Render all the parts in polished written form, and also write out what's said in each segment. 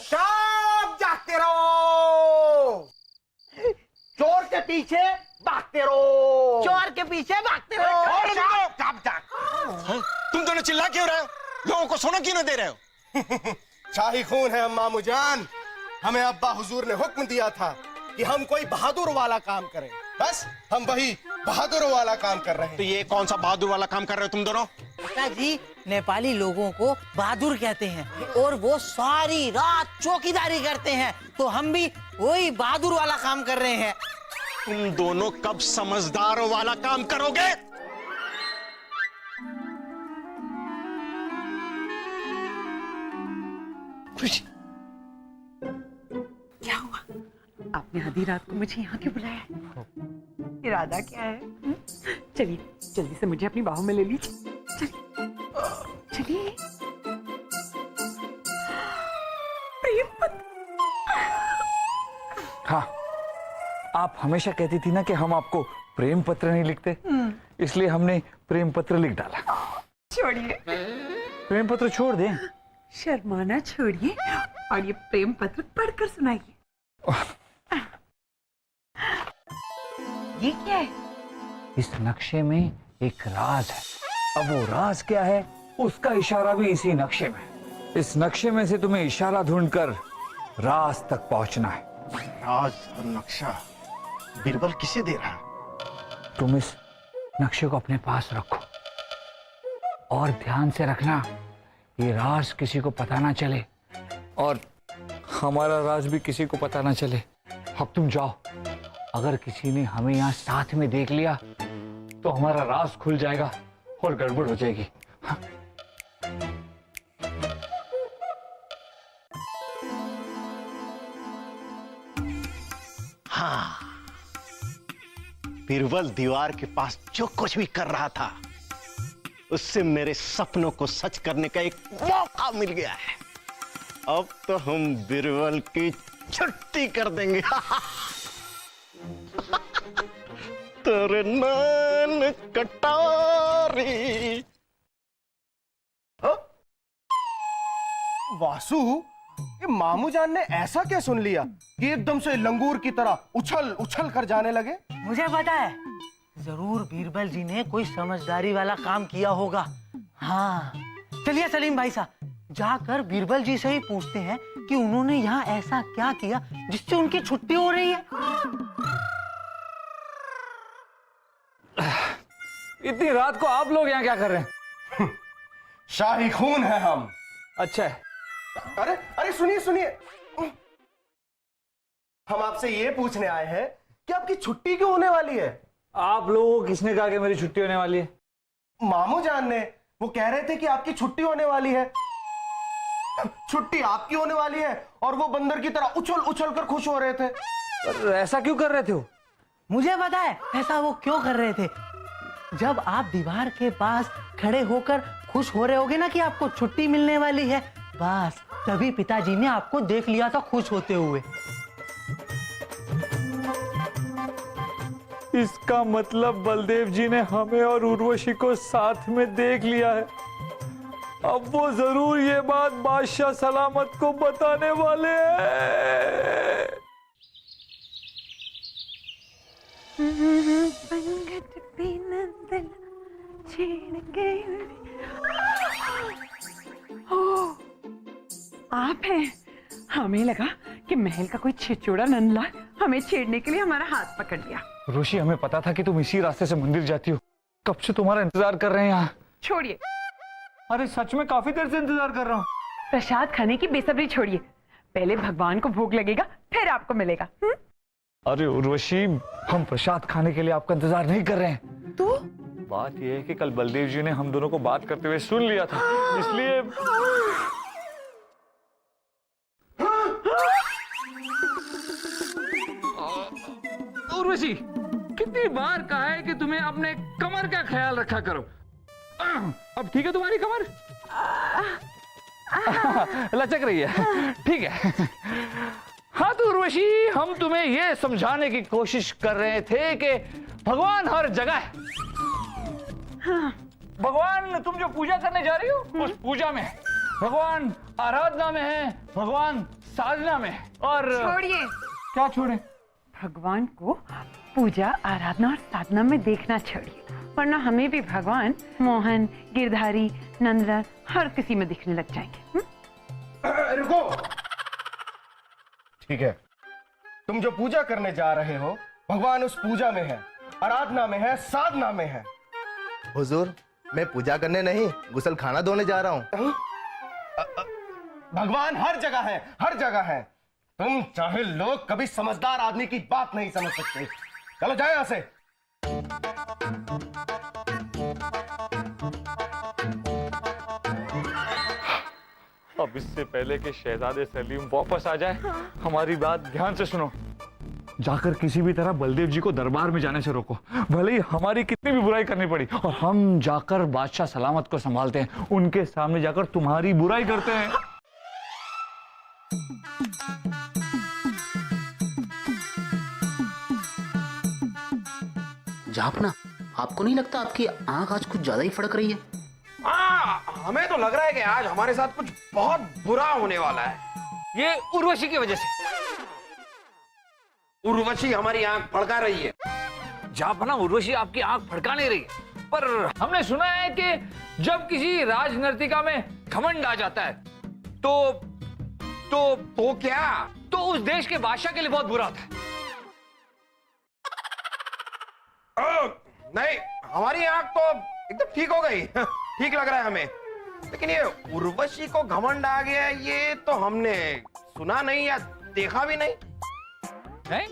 सब जागते रहो, चोर के पीछे भागते रहो, चोर के पीछे भागते रहो। तुम दोनों चिल्ला क्यों रहे हो? लोगों को सोना क्यों नहीं दे रहे हो? शाही खून है अम्मा मुजान। हमें अब्बा हुजूर ने हुक्म दिया था कि हम कोई बहादुर वाला काम करें, बस हम वही बहादुर वाला काम कर रहे तो हैं। ये कौन सा बहादुर वाला काम कर रहे हो तुम दोनों? जी नेपाली लोगों को बहादुर कहते हैं और वो सारी रात चौकीदारी करते हैं, तो हम भी वही बहादुर वाला काम कर रहे हैं। तुम दोनों कब समझदारों वाला काम करोगे? खुशी, क्या हुआ? आपने आधी रात को मुझे यहाँ क्यों बुलाया है? इरादा क्या है? चलिए जल्दी से मुझे अपनी बाहों में ले लीजिए। चलिए प्रेम पत्र। हाँ, आप हमेशा कहती थी ना कि हम आपको प्रेम पत्र नहीं लिखते, इसलिए हमने प्रेम पत्र लिख डाला। छोड़िए, प्रेम पत्र छोड़ दें। शर्माना छोड़िए और ये प्रेम पत्र पढ़कर सुनाइए। ये क्या है? इस नक्शे में एक राज है। अब वो राज क्या है, उसका इशारा भी इसी नक्शे में। इस नक्शे में से तुम्हें इशारा ढूंढकर राज तक पहुंचना है। राज और नक्शा बीरबल किसे दे रहा? तुम इस नक्शे को अपने पास रखो और ध्यान से रखना, ये राज किसी को पता ना चले और हमारा राज भी किसी को पता ना चले। अब तुम जाओ, अगर किसी ने हमें यहाँ साथ में देख लिया तो हमारा राज खुल जाएगा और गड़बड़ हो जाएगी। हाँ। हाँ, बीरबल दीवार के पास जो कुछ भी कर रहा था, उससे मेरे सपनों को सच करने का एक मौका मिल गया है। अब तो हम बीरबल की छुट्टी कर देंगे। तेरे नैन कटारी। वासु, ये मामू जान ने ऐसा क्या सुन लिया कि एकदम से लंगूर की तरह उछल उछल कर जाने लगे? मुझे पता है, जरूर बीरबल जी ने कोई समझदारी वाला काम किया होगा। हाँ, चलिए सलीम भाई साहब, जाकर बीरबल जी से ही पूछते हैं कि उन्होंने यहाँ ऐसा क्या किया जिससे उनकी छुट्टी हो रही है। इतनी रात को आप लोग यहाँ क्या कर रहे हैं? शाही खून है हम। अच्छा है। अरे अरे सुनिए सुनिए, हम आपसे ये पूछने आए हैं कि आपकी छुट्टी क्यों होने वाली है? आप लोगों को किसने कहा कि मेरी छुट्टी होने वाली है? मामू जान ने। वो कह रहे थे कि आपकी छुट्टी होने वाली है। छुट्टी आपकी होने वाली है और वो बंदर की तरह उछल उछल कर खुश हो रहे थे। पर ऐसा क्यों कर रहे थे वो? मुझे पता है ऐसा वो क्यों कर रहे थे। जब आप दीवार के पास खड़े होकर खुश हो रहे होगे ना कि आपको छुट्टी मिलने वाली है, बस तभी पिताजी ने आपको देख लिया था खुश होते हुए। इसका मतलब बलदेव जी ने हमें और उर्वशी को साथ में देख लिया है। अब वो जरूर ये बात बादशाह सलामत को बताने वाले हैं। ओह, आप हैं? हमें लगा कि महल का कोई छिचोड़ा नंदला हमें छेड़ने के लिए हमारा हाथ पकड़ लिया। ऋषि, हमें पता था कि तुम इसी रास्ते से मंदिर जाती हो। कब से तुम्हारा इंतजार कर रहे हैं यहाँ। छोड़िए, अरे सच में काफी देर से इंतजार कर रहा हूँ। प्रसाद खाने की बेसब्री छोड़िए, पहले भगवान को भोग लगेगा फिर आपको मिलेगा। अरे उर्वशी, हम प्रसाद खाने के लिए आपका इंतजार नहीं कर रहे हैं। तो बात यह है कि कल बलदेव जी ने हम दोनों को बात करते हुए सुन लिया था, इसलिए। उर्वशी, कितनी बार कहा है कि तुम्हें अपने कमर का ख्याल रखा करो। अब ठीक है तुम्हारी कमर? लचक रही है, ठीक है। हाँ तो उर्वशी, हम तुम्हें यह समझाने की कोशिश कर रहे थे कि भगवान हर जगह है। हाँ, भगवान तुम जो पूजा करने जा रही हो उस पूजा में भगवान आराधना में है, भगवान साधना में है। और छोड़िए, क्या छोड़े? भगवान को पूजा आराधना और साधना में देखना छोड़िए, वरना हमें भी भगवान मोहन, गिरधारी, नंदलाल हर किसी में दिखने लग जाएंगे। रुको। ठीक है, तुम जो पूजा करने जा रहे हो भगवान उस पूजा में है, आराधना में है, साधना में है। हुजूर, मैं पूजा करने नहीं गुसल खाना धोने जा रहा हूँ। भगवान हर जगह है, हर जगह है। तुम चाहे लोग कभी समझदार आदमी की बात नहीं समझ सकते। चलो जाए यहां से। अब इससे पहले कि शहजादे सलीम वापस आ जाए, हमारी बात ध्यान से सुनो। जाकर किसी भी तरह बलदेव जी को दरबार में जाने से रोको, भले ही हमारी कितनी भी बुराई करनी पड़ी। और हम जाकर बादशाह सलामत को संभालते हैं, उनके सामने जाकर तुम्हारी बुराई करते हैं। जापना, आपको नहीं लगता आपकी आंख आज कुछ ज्यादा ही फड़क रही है? हमें तो लग रहा है कि आज हमारे साथ कुछ बहुत बुरा होने वाला है। ये उर्वशी की वजह से। उर्वशी हमारी आंख फड़का रही है। जापना, उर्वशी आपकी आंख फड़का नहीं रही है, पर हमने सुना है कि जब किसी राजनर्तिका में घमंड आ जाता है तो क्या? तो उस देश के बादशाह के लिए बहुत बुरा होता है। नहीं, हमारी आंख तो एकदम ठीक हो गई। ठीक लग रहा है हमें। लेकिन ये उर्वशी को घमंड आ गया, ये तो हमने सुना नहीं या देखा भी नहीं। नहीं?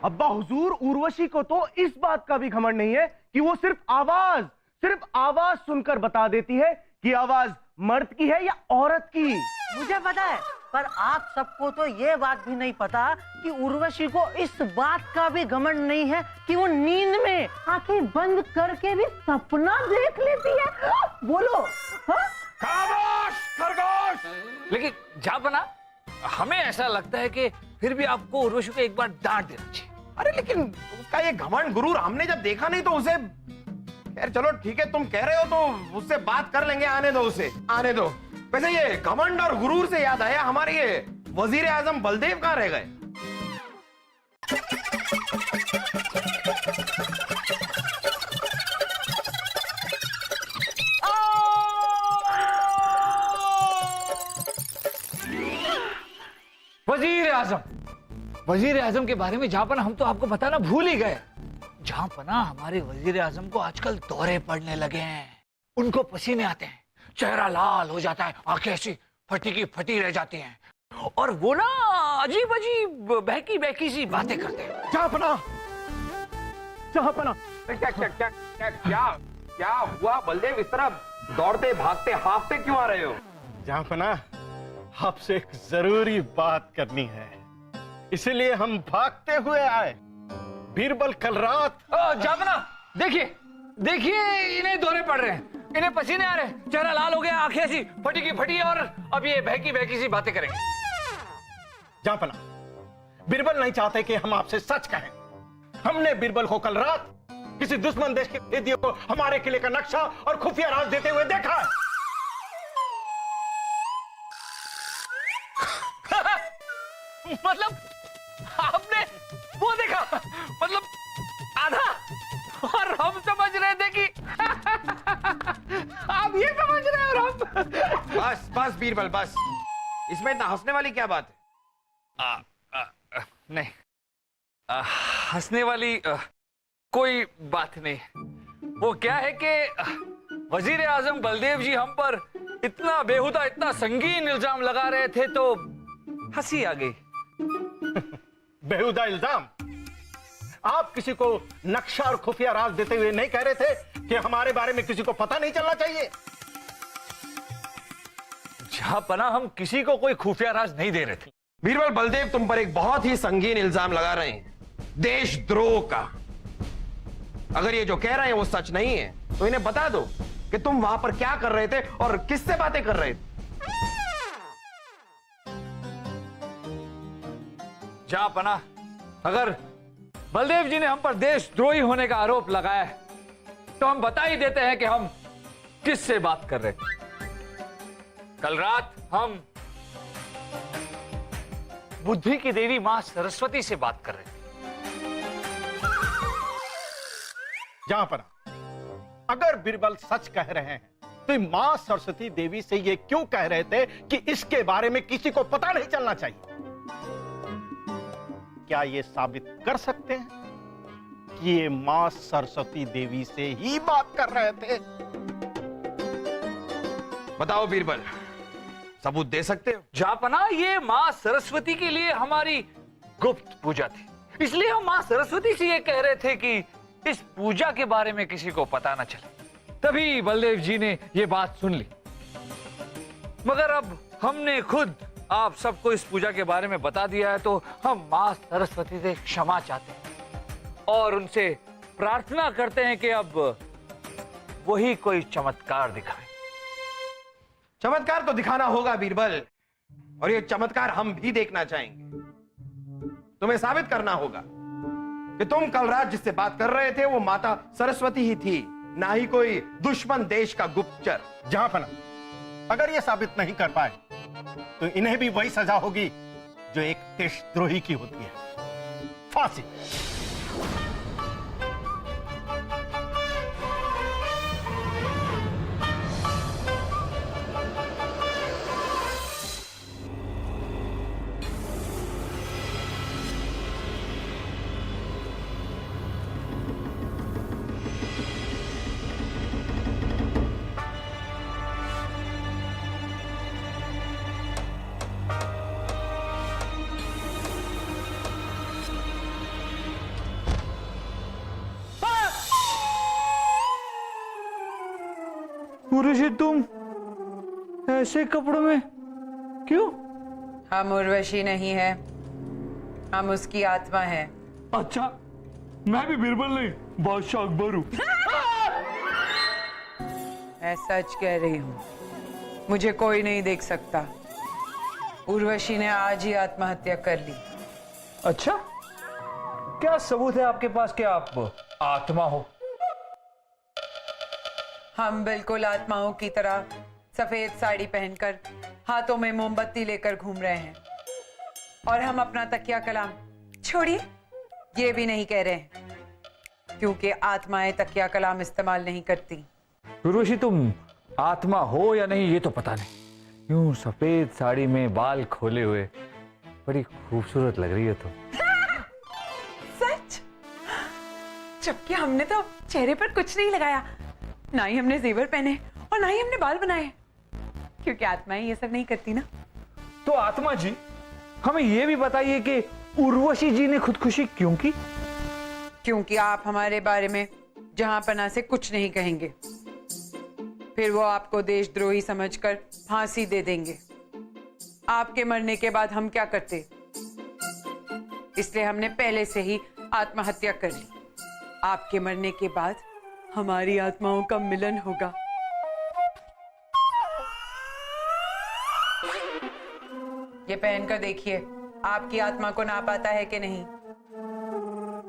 अब्बा हुजूर, उर्वशी को तो इस बात का भी घमंड नहीं है कि वो सिर्फ आवाज सुनकर बता देती है कि आवाज मर्द की है या औरत की। मुझे पता है, पर आप सबको तो ये बात भी नहीं पता कि उर्वशी को इस बात का भी घमंड नहीं है कि वो नींद में आंखें बंद करके भी सपना देख लेती है। बोलो। खामोश खरगोश! लेकिन जापना, हमें ऐसा लगता है कि फिर भी आपको उर्वशी को एक बार डांट देना चाहिए। अरे लेकिन उसका ये घमंड गुरूर हमने जब देखा नहीं तो उसे, खैर चलो ठीक है, तुम कह रहे हो तो उससे बात कर लेंगे। आने दो उसे, आने दो। वैसे ये घमंड और गुरूर से याद आया, हमारे ये वजीर आजम बलदेव कहाँ रह गए? वजीर आजम के बारे में जहापना हम तो आपको बताना भूल ही गए। जहापना, हमारे वजीर आजम को आजकल दौरे पड़ने लगे हैं, उनको पसीने आते हैं, चेहरा लाल हो जाता है, आंखें ऐसी फटी की फटी रह जाती हैं, और वो ना अजीब अजीब बहकी बहकी सी बातें करते हैं। जहापना, क्या हुआ बलदेव? इस तरह दौड़ते भागते हाफते क्यों आ रहे हो? जहांपना, आपसे एक जरूरी बात करनी है, इसलिए हम भागते हुए आए। बीरबल कल रात। जहापना, देखिए इन्हें दौरे पड़ रहे हैं, इन्हें पसीने आ रहे हैं, चेहरा लाल हो गया, आंखें ऐसी फटी की फटी, और अब ये बहकी बहकी सी बातें करेंगे। जहांपना, बीरबल नहीं चाहते कि हम आपसे सच कहें। हमने बीरबल को कल रात किसी दुश्मन देश के भेदियों को हमारे किले का नक्शा और खुफिया राज देते हुए देखा है। मतलब आपने वो देखा? मतलब आधा? और हम समझ रहे थे कि आप ये समझ रहे हैं और हम। बस बीरबल बस, इसमें इतना हंसने वाली क्या बात है? नहीं, हंसने वाली कोई बात नहीं। वो क्या है कि वजीर आजम बलदेव जी हम पर इतना बेहुदा, इतना संगीन इल्जाम लगा रहे थे तो हंसी आ गई। बेहुदा इल्जाम? आप किसी को नक्शा और खुफिया राज देते हुए नहीं कह रहे थे कि हमारे बारे में किसी को पता नहीं चलना चाहिए? जहांपना, हम किसी को कोई खुफिया राज नहीं दे रहे थे। बीरबल, बलदेव तुम पर एक बहुत ही संगीन इल्जाम लगा रहे हैं, देशद्रोह का। अगर ये जो कह रहे हैं वो सच नहीं है तो इन्हें बता दो कि तुम वहां पर क्या कर रहे थे और किससे बातें कर रहे थे। जहांपना, अगर बलदेव जी ने हम पर देशद्रोही होने का आरोप लगाया है तो हम बता ही देते हैं कि हम किससे बात कर रहे हैं। कल रात हम बुद्धि की देवी मां सरस्वती से बात कर रहे थे। जहां पर अगर बीरबल सच कह रहे हैं तो मां सरस्वती देवी से ये क्यों कह रहे थे कि इसके बारे में किसी को पता नहीं चलना चाहिए? क्या ये साबित कर सकते हैं कि ये मां सरस्वती देवी से ही बात कर रहे थे? बताओ बीरबल, सबूत दे सकते हो? जापना, ये मां सरस्वती के लिए हमारी गुप्त पूजा थी, इसलिए हम मां सरस्वती से ये कह रहे थे कि इस पूजा के बारे में किसी को पता ना चले। तभी बलदेव जी ने ये बात सुन ली। मगर अब हमने खुद आप सबको इस पूजा के बारे में बता दिया है, तो हम मां सरस्वती से क्षमा चाहते हैं और उनसे प्रार्थना करते हैं कि अब वही कोई चमत्कार दिखाए। चमत्कार तो दिखाना होगा बीरबल, और ये चमत्कार हम भी देखना चाहेंगे। तुम्हें साबित करना होगा कि तुम कल रात जिससे बात कर रहे थे वो माता सरस्वती ही थी, ना ही कोई दुश्मन देश का गुप्तचर। जहां पर अगर ये साबित नहीं कर पाए तो इन्हें भी वही सजा होगी जो एक देशद्रोही की होती है, फांसी। उर्वशी, तुम ऐसे कपड़ों में क्यों? हम उर्वशी नहीं है, हम उसकी आत्मा है। अच्छा, मैं भी बीरबल नहीं, बादशाह अकबर हूँ। मैं सच कह रही हूँ, मुझे कोई नहीं देख सकता। उर्वशी ने आज ही आत्महत्या कर ली। अच्छा, क्या सबूत है आपके पास कि आप आत्मा हो? हम बिल्कुल आत्माओं की तरह सफेद साड़ी पहनकर हाथों में मोमबत्ती लेकर घूम रहे हैं, और हम अपना तकिया कलाम छोड़िए ये भी नहीं कह रहे हैं, क्योंकि आत्माएं तकिया कलाम इस्तेमाल नहीं करती। उर्वशी, तुम आत्मा हो या नहीं ये तो पता नहीं, यूं सफेद साड़ी में बाल खोले हुए बड़ी खूबसूरत लग रही है तुम। सच? जबकि हमने तो चेहरे पर कुछ नहीं लगाया, ना ही हमने जेवर पहने और ना ही हमने बाल बनाए, क्योंकि आत्माएं ये सब नहीं करती ना। तो आत्मा जी, हमें ये भी बताइए कि उर्वशी जी ने खुदकुशी क्यों की? क्योंकि आप हमारे बारे में जहांपना से कुछ नहीं कहेंगे, फिर वो आपको देशद्रोही समझकर फांसी दे देंगे। आपके मरने के बाद हम क्या करते, इसलिए हमने पहले से ही आत्महत्या कर ली। आपके मरने के बाद हमारी आत्माओं का मिलन होगा। ये पहनकर देखिए, आपकी आत्मा को नाप आता है कि नहीं।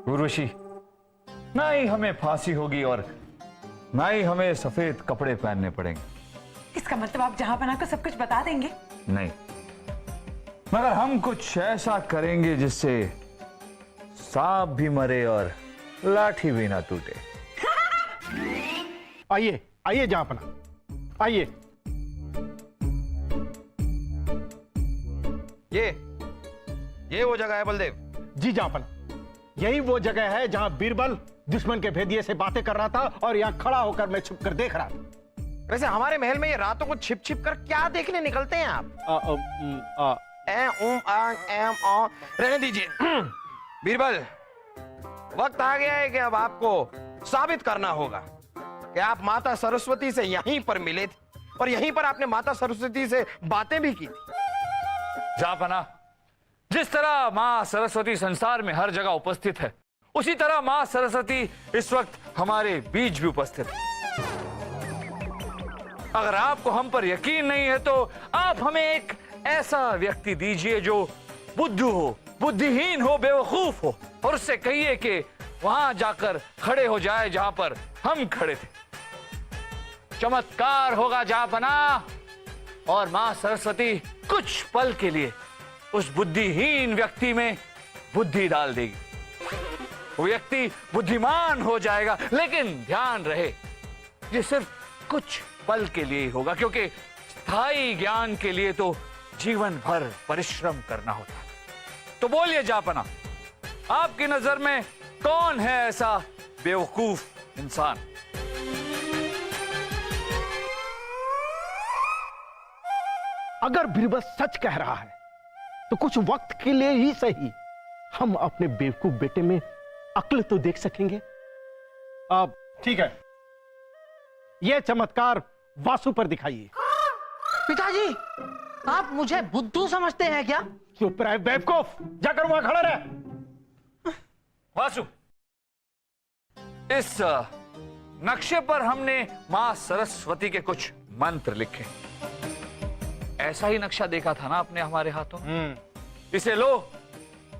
उर्वशी, ना ही हमें फांसी होगी और ना ही हमें सफेद कपड़े पहनने पड़ेंगे। इसका मतलब आप जहांपना को सब कुछ बता देंगे? नहीं, मगर हम कुछ ऐसा करेंगे जिससे सांप भी मरे और लाठी भी ना टूटे। आइए आइए जहांपना, आइए। ये वो जगह है बलदेव? जी जहांपना, यही वो जगह है जहां बीरबल दुश्मन के भेदिये से बातें कर रहा था और यहां खड़ा होकर मैं छुप कर देख रहा था। वैसे हमारे महल में ये रातों को छिप छिप कर क्या देखने निकलते हैं आप? रहने दीजिए। बीरबल, वक्त आ गया है कि अब आपको साबित करना होगा कि आप माता सरस्वती से यहीं पर मिले थे और यहीं पर आपने माता सरस्वती से बातें भी की थी। जापना, जिस तरह मां सरस्वती संसार में हर जगह उपस्थित है, उसी तरह मां सरस्वती इस वक्त हमारे बीच भी उपस्थित है। अगर आपको हम पर यकीन नहीं है तो आप हमें एक ऐसा व्यक्ति दीजिए जो बुद्धू हो, बुद्धिहीन हो, बेवकूफ हो, और उससे कहिए कि वहां जाकर खड़े हो जाए जहां पर हम खड़े थे। चमत्कार होगा जापना, और मां सरस्वती कुछ पल के लिए उस बुद्धिहीन व्यक्ति में बुद्धि डाल देगी। वो व्यक्ति बुद्धिमान हो जाएगा, लेकिन ध्यान रहे ये सिर्फ कुछ पल के लिए ही होगा, क्योंकि स्थायी ज्ञान के लिए तो जीवन भर परिश्रम करना होता है। तो बोलिए जापना, आपकी नजर में कौन है ऐसा बेवकूफ इंसान? अगर बीरबल सच कह रहा है तो कुछ वक्त के लिए ही सही हम अपने बेवकूफ बेटे में अक्ल तो देख सकेंगे। अब ठीक है, यह चमत्कार वासु पर दिखाइए। पिताजी, आप मुझे बुद्धू समझते हैं क्या? चुप रहे बेवकूफ, जाकर वहां खड़ा रहे। वासु, इस नक्शे पर हमने मां सरस्वती के कुछ मंत्र लिखे। ऐसा ही नक्शा देखा था ना आपने हमारे हाथों? इसे लो,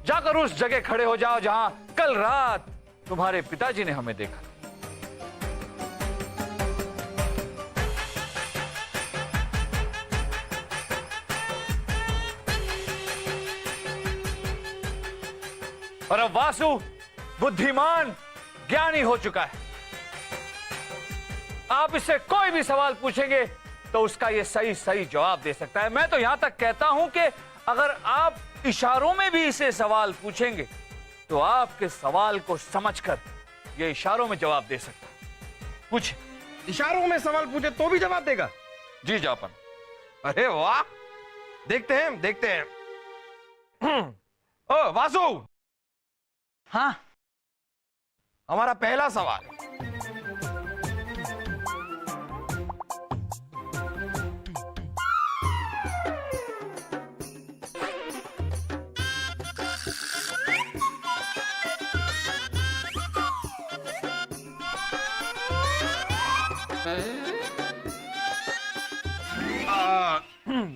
जाकर उस जगह खड़े हो जाओ जहां कल रात तुम्हारे पिताजी ने हमें देखा। और अब वासु बुद्धिमान ज्ञानी हो चुका है। आप इससे कोई भी सवाल पूछेंगे तो उसका ये सही सही जवाब दे सकता है। मैं तो यहां तक कहता हूं कि अगर आप इशारों में भी इसे सवाल पूछेंगे तो आपके सवाल को समझकर ये इशारों में जवाब दे सकता है। पूछे। इशारों में सवाल पूछे तो भी जवाब देगा? जी जापन। अरे वाह, देखते हैं देखते हैं। ओ वासु, हाँ, हमारा पहला सवाल।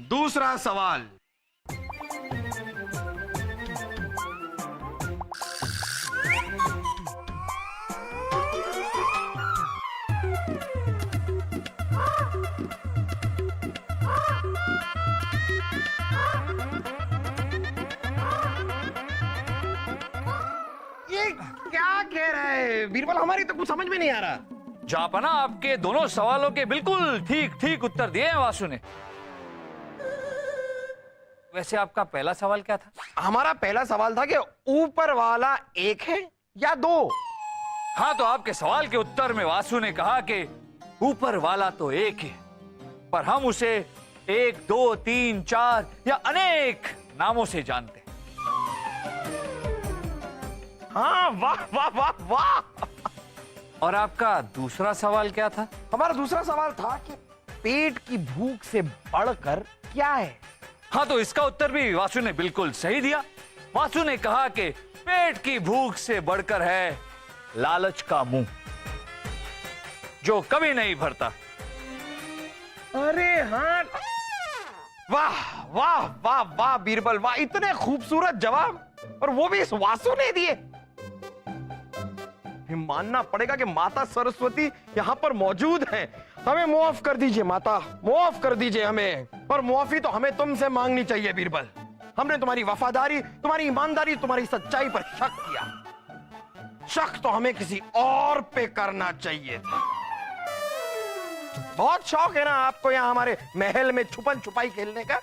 दूसरा सवाल। ये क्या कह रहा है बीरबल? हमारी तो कुछ समझ में नहीं आ रहा। जापना, आपके दोनों सवालों के बिल्कुल ठीक ठीक उत्तर दिए हैं वासु ने। वैसे आपका पहला सवाल क्या था? हमारा पहला सवाल था कि ऊपर वाला एक है या दो? हाँ, तो आपके सवाल के उत्तर में वासु ने कहा कि ऊपर वाला तो एक है, पर हम उसे 1, 2, 3, 4 या अनेक नामों से जानते हैं। हाँ, वाह वाह वाह वाह। और आपका दूसरा सवाल क्या था? हमारा दूसरा सवाल था कि पेट की भूख से बढ़कर क्या है? हाँ, तो इसका उत्तर भी वासु ने बिल्कुल सही दिया। वासु ने कहा कि पेट की भूख से बढ़कर है लालच का मुंह, जो कभी नहीं भरता। अरे हाँ, वाह वाह वाह वाह बीरबल वाह, इतने खूबसूरत जवाब, और वो भी इस वासु ने दिए। मानना पड़ेगा कि माता सरस्वती यहाँ पर मौजूद हैं। हमें माफ कर दीजिए माता, माफ कर दीजिए हमें, और मुआफी तो हमें तुमसे मांगनी चाहिए बीरबल। हमने तुम्हारी वफादारी, तुम्हारी ईमानदारी, तुम्हारी सच्चाई पर शक किया। शक तो हमें किसी और पे करना चाहिए था। बहुत शौक है ना आपको यहाँ हमारे महल में छुपन छुपाई खेलने का?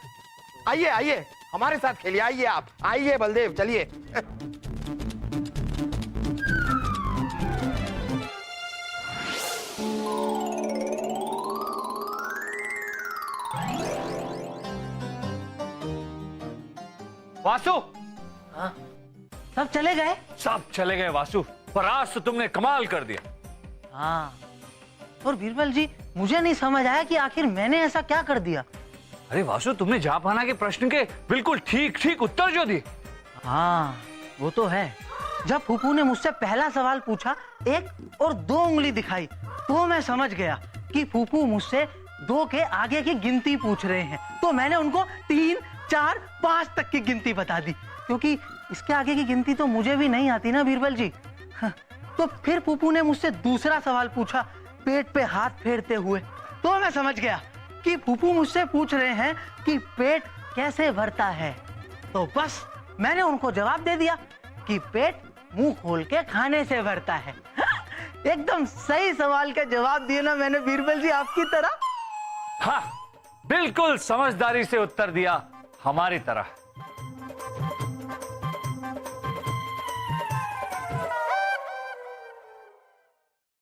आइए आइए, हमारे साथ खेलिए। आइए आप, आइए बलदेव, चलिए। वासु, हाँ, सब चले गए? सब चले गए वासु, पर आज तो तुमने कमाल कर दिया। हाँ, और बीरबल जी, मुझे नहीं समझ आया कि आखिर मैंने ऐसा क्या कर दिया। अरे वासु, तुमने जापाना के प्रश्न के बिल्कुल ठीक ठीक उत्तर जो दिए। हाँ, वो तो है। जब फूफू ने मुझसे पहला सवाल पूछा, 1 और 2 उंगली दिखाई, तो मैं समझ गया कि फूफू मुझसे 2 के आगे की गिनती पूछ रहे हैं। तो मैंने उनको 3, 4, 5 तक की गिनती बता दी, क्योंकि इसके आगे की गिनती तो मुझे भी नहीं आती ना बीरबल जी। हाँ, तो फिर पुप्पू ने मुझसे दूसरा सवाल पूछा पेट पे हाथ फेरते हुए। तो मैं समझ गया कि पुप्पू मुझसे पूछ रहे हैं कि पेट कैसे भरता है। तो बस मैंने उनको जवाब दे दिया कि पेट मुंह खोल के खाने से भरता है। एकदम सही सवाल का जवाब दिया ना मैंने बीरबल जी, आपकी तरह। हाँ, बिल्कुल समझदारी से उत्तर दिया हमारी तरह।